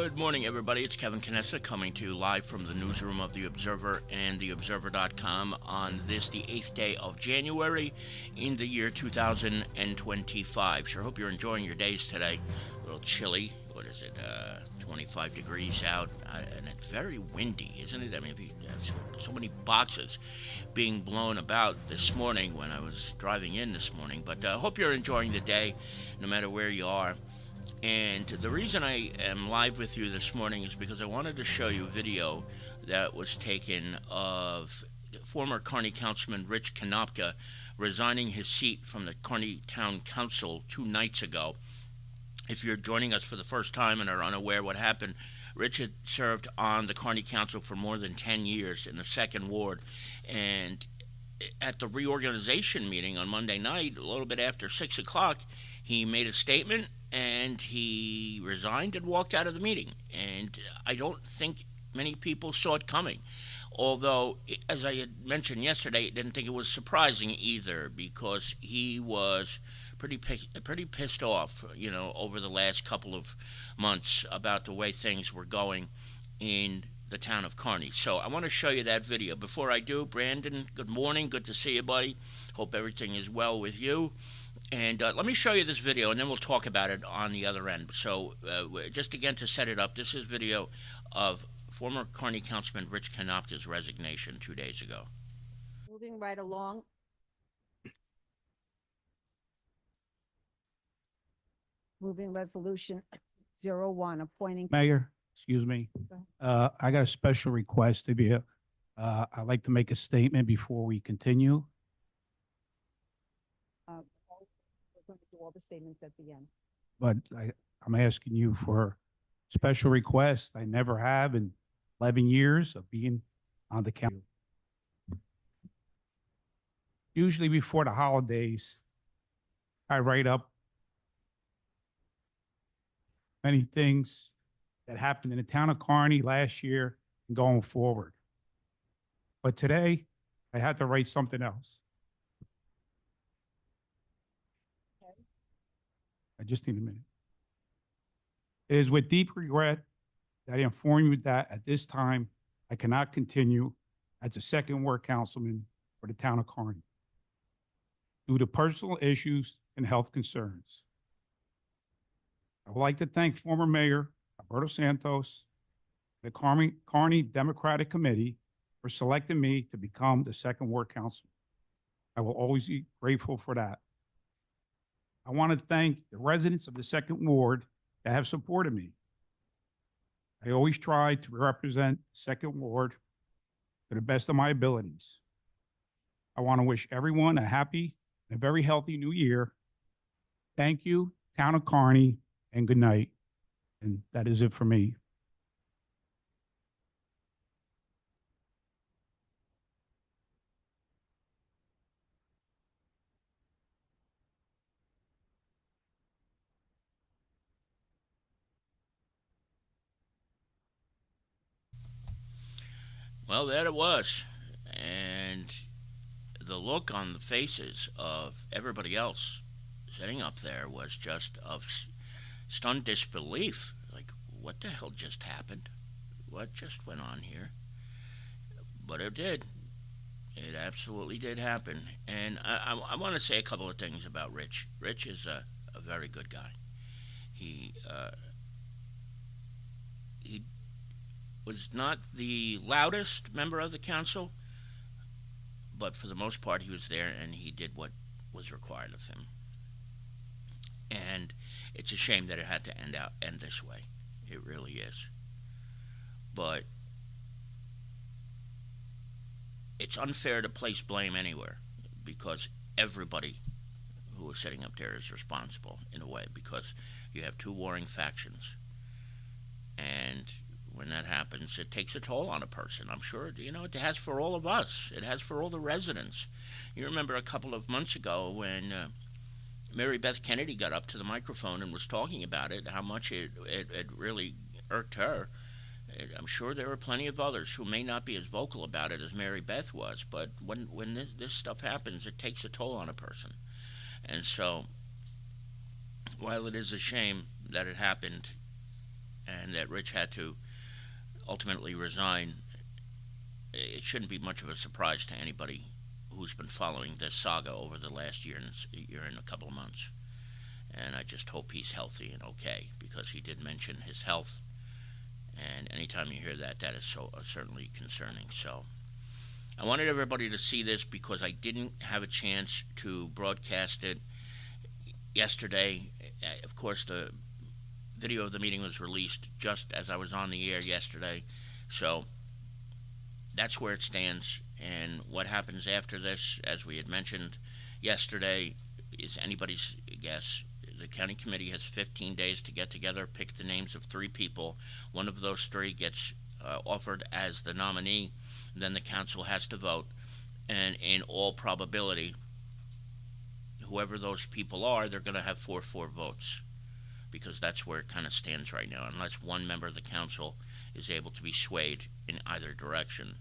Good morning, everybody. It's Kevin Knessa coming to you live from the newsroom of The Observer and TheObserver.com on this, the 8th day of January in the year 2025. Sure hope you're enjoying your days today. A little chilly. What is it? 25 degrees out, and it's very windy, isn't it? I mean, so many boxes being blown about this morning when I was driving in this morning. But I hope you're enjoying the day, no matter where you are. And the reason I am live with you this morning is because I wanted to show you a video that was taken of former Kearny Councilman Rich Konopka resigning his seat from the Kearny Town Council 2 nights ago. If you're joining us for the first time and are unaware what happened, Rich had served on the Kearny Council for more than 10 years in the 2nd Ward, and at the reorganization meeting on Monday night, a little bit after 6 o'clock, he made a statement and he resigned and walked out of the meeting. And I don't think many people saw it coming. Although, as I had mentioned yesterday, I didn't think it was surprising either, because he was pretty pissed off, over the last couple of months about the way things were going in the town of Kearny. So I want to show you that video. Before I do, Brandon, good morning. Good to see you, buddy. Hope everything is well with you. And let me show you this video, and then we'll talk about it on the other end. So just again to set it up, this is video of former Kearny Councilman Rich Konopka's resignation 2 days ago. Moving right along. Moving resolution 01, appointing. Mayor, excuse me. I got a special request of you. I'd like to make a statement before we continue. We're going to do all the statements at the end. But I'm asking you for special request. I never have in 11 years of being on the council. Usually before the holidays, I write up many things that happened in the town of Kearny last year and going forward. But today, I had to write something else. I just need a minute. It is with deep regret that I inform you that at this time, I cannot continue as a 2nd Ward councilman for the town of Kearny due to personal issues and health concerns. I would like to thank former Mayor Alberto Santos, the Kearny Democratic Committee, for selecting me to become the 2nd Ward councilman. I will always be grateful for that. I want to thank the residents of the 2nd Ward that have supported me. I always try to represent the 2nd Ward to the best of my abilities. I want to wish everyone a happy and a very healthy new year. Thank you, town of Kearny, and good night. And that is it for me. Well, there it was. And the look on the faces of everybody else sitting up there was just of stunned disbelief. Like, what the hell just happened? What just went on here? But it did. It absolutely did happen. And I want to say a couple of things about Rich. Rich is a very good guy. He was not the loudest member of the council, but for the most part he was there and he did what was required of him. And it's a shame that it had to end this way. It really is. But it's unfair to place blame anywhere, because everybody who was sitting up there is responsible in a way, because you have 2 warring factions. And when that happens, it takes a toll on a person. I'm sure, it has for all of us. It has for all the residents. You remember a couple of months ago when Mary Beth Kennedy got up to the microphone and was talking about it, how much it really irked her. I'm sure there were plenty of others who may not be as vocal about it as Mary Beth was, but when this stuff happens, it takes a toll on a person. And so, while it is a shame that it happened and that Rich had to ultimately resign, it shouldn't be much of a surprise to anybody who's been following this saga over the last year and a couple of months. And I just hope he's healthy and okay, because he did mention his health. And anytime you hear that, that is so certainly concerning. So I wanted everybody to see this because I didn't have a chance to broadcast it yesterday. Of course, the video of the meeting was released just as I was on the air yesterday. So that's where it stands. And what happens after this, as we had mentioned yesterday, is anybody's guess. The county committee has 15 days to get together, pick the names of 3 people. One of those 3 gets offered as the nominee. Then the council has to vote. And in all probability, whoever those people are, they're going to have 4-4 votes, because that's where it kind of stands right now, unless one member of the council is able to be swayed in either direction.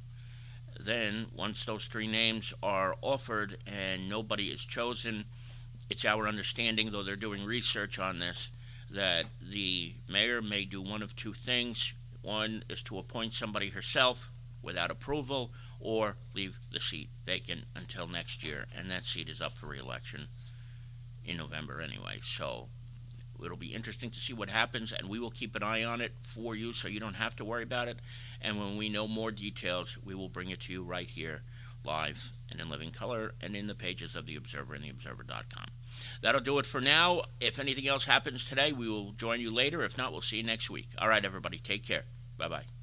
Then, once those 3 names are offered and nobody is chosen, it's our understanding, though they're doing research on this, that the mayor may do one of 2 things. One is to appoint somebody herself without approval, or leave the seat vacant until next year, and that seat is up for re-election in November anyway. So it'll be interesting to see what happens, and we will keep an eye on it for you so you don't have to worry about it. And when we know more details, we will bring it to you right here, live and in living color, and in the pages of the Observer and theobserver.com. That'll do it for now. If anything else happens today, we will join you later. If not, we'll see you next week. All right, everybody, take care. Bye-bye.